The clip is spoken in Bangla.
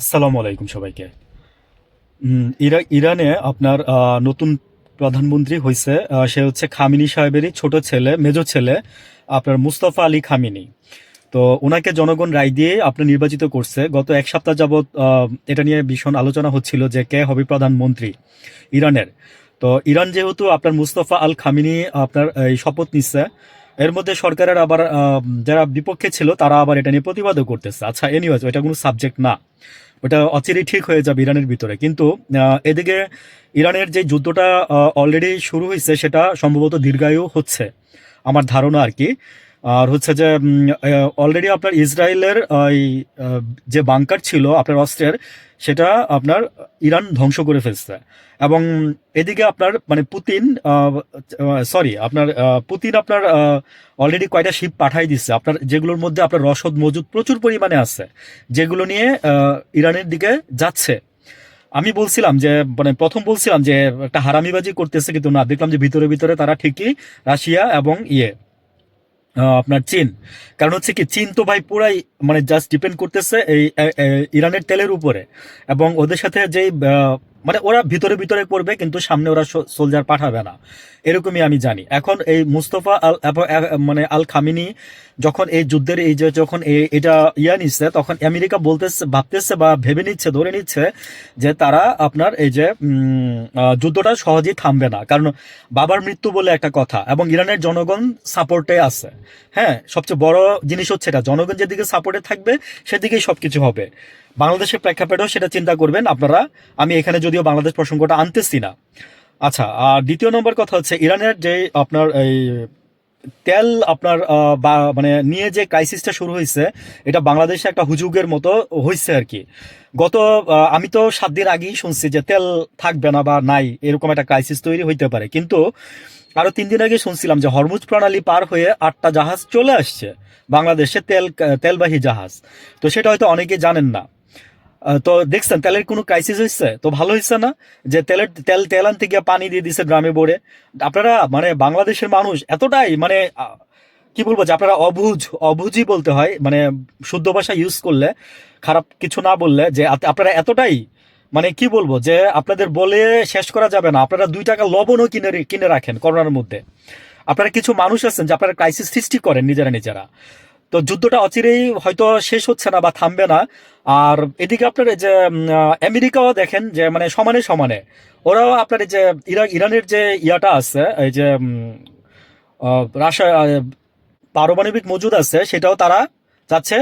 আসসালামু আলাইকুম সবাইকে। ইরানে আপনার নতুন প্রধানমন্ত্রী হয়েছে। সে হচ্ছে খামিনি সাহেবেরই ছোট ছেলে, মেজ ছেলে, আপনার মুস্তফা আলী খামিনি। তো ওনাকে জনগণ রায় দিয়ে আপনার নির্বাচিত করছে। গত এক সপ্তাহ যাবৎ এটা নিয়ে ভীষণ আলোচনা হচ্ছিল যে কে হবে প্রধানমন্ত্রী ইরানের। তো ইরান যেহেতু আপনার মুস্তফা আল খামিনি আপনার এই শপথ নিচ্ছে, এর মধ্যে সরকারের আবার যারা বিপক্ষে ছিল তারা আবার এটা নিয়ে প্রতিবাদও করতেছে। আচ্ছা, এনিওয়েজ ওইটা কোনো সাবজেক্ট না, ওটা অচিরেই ঠিক হয়ে যাবে ইরানের ভিতরে। কিন্তু এদিকে ইরানের যে যুদ্ধটা অলরেডি শুরু হয়েছে সেটা সম্ভবত দীর্ঘায়ু হচ্ছে, আমার ধারণা আর কি। আর হচ্ছে যে অলরেডি আপনার ইসরায়েলের ওই আহ, যে বাংকার ছিল আপনার অস্ত্রের, সেটা আপনার ইরান ধ্বংস করে ফেলছে। এবং এদিকে আপনার মানে পুতিন, সরি আপনার পুতিন আপনার অলরেডি কয়টা শিপ পাঠাই দিচ্ছে আপনার, যেগুলোর মধ্যে আপনার রসদ মজুদ প্রচুর পরিমাণে আছে, যেগুলো নিয়ে ইরানের দিকে যাচ্ছে। আমি বলছিলাম যে মানে প্রথম বলছিলাম যে একটা হারামিবাজি করতেছে, কিন্তু না, দেখলাম যে ভিতরে ভিতরে তারা ঠিকই রাশিয়া এবং আপনার চীন। কারণ হচ্ছে কি, চীন তো ভাই পুরাই মানে জাস্ট ডিপেন্ড করতেছে এই ইরানের তেলের উপরে। এবং ওদের সাথে যেই মানে ওরা ভিতরে ভিতরে করবে, কিন্তু সামনে ওরা সোলজার পাঠাবে না, এরকমই আমি জানি। এখন এই মুস্তফা আল মানে আল খামিনি যখন এই যুদ্ধের এই যে যখন এটা নিচ্ছে, তখন আমেরিকা বলতেছে, ভাবতেছে বা ভেবে নিচ্ছে, ধরে নিচ্ছে যে তারা আপনার এই যে যুদ্ধটা সহজেই থামবে না। কারণ বাবার মৃত্যু বলে একটা কথা, এবং ইরানের জনগণ সাপোর্টে আছে। হ্যাঁ, সবচেয়ে বড় জিনিস হচ্ছে এটা, জনগণ যেদিকে সাপোর্টে থাকবে সেদিকেই সবকিছু হবে। বাংলাদেশের প্রেক্ষাপটেও সেটা চিন্তা করবেন আপনারা। আমি এখানে যদিও বাংলাদেশ প্রসঙ্গটা আনতেছি না। আচ্ছা, আর দ্বিতীয় নম্বর কথা হচ্ছে ইরানের যে আপনার এই তেল আপনার বা মানে নিয়ে যে ক্রাইসিসটা শুরু হয়েছে, এটা বাংলাদেশে একটা হুজুগের মতো হয়েছে আর কি। গত আমি তো 7 দিন আগেই শুনছি যে তেল থাকবে না বা নাই, এরকম একটা ক্রাইসিস তৈরি হইতে পারে। কিন্তু আরো 3 দিন আগে শুনছিলাম যে হরমুজ প্রণালী পার হয়ে 8টা জাহাজ চলে আসছে বাংলাদেশে, তেলবাহী জাহাজ। তো সেটা হয়তো অনেকে জানেন না। তো দেখছেন তেলের কোনো ক্রাইসিস হয়েছে তো ভালো হয়েছে না, যে তেল আনতে গিয়ে পানি দিয়ে দিছে গ্রামে ভরে। আপনারা মানে বাংলাদেশের মানুষ এতটাই মানে কি বলবো, যে আপনারা অবুঝই বলতে হয়, মানে শুদ্ধ ভাষা ইউজ করলে, খারাপ কিছু না বললে, যে আপনারা এতটাই মানে কি বলবো, যে আপনাদের বলে শেষ করা যাবে না। আপনারা 2 টাকা লবণও কিনে কিনে রাখেন করোনার মধ্যে। আপনারা কিছু মানুষ আছেন যে আপনারা ক্রাইসিস সৃষ্টি করেন নিজেরা নিজেরা। তো যুদ্ধটা অচিরেই হয়তো শেষ হচ্ছে না বা থামবে না। আর এদিকে আপনার এই যে আমেরিকাও দেখেন যে মানে সমানে সমানে ওরাও আপনার এই যে ইরানের যে ইয়াটা আছে, এই যে রাশিয়া পারমাণবিক মজুদ আছে, সেটাও তারা চাচ্ছে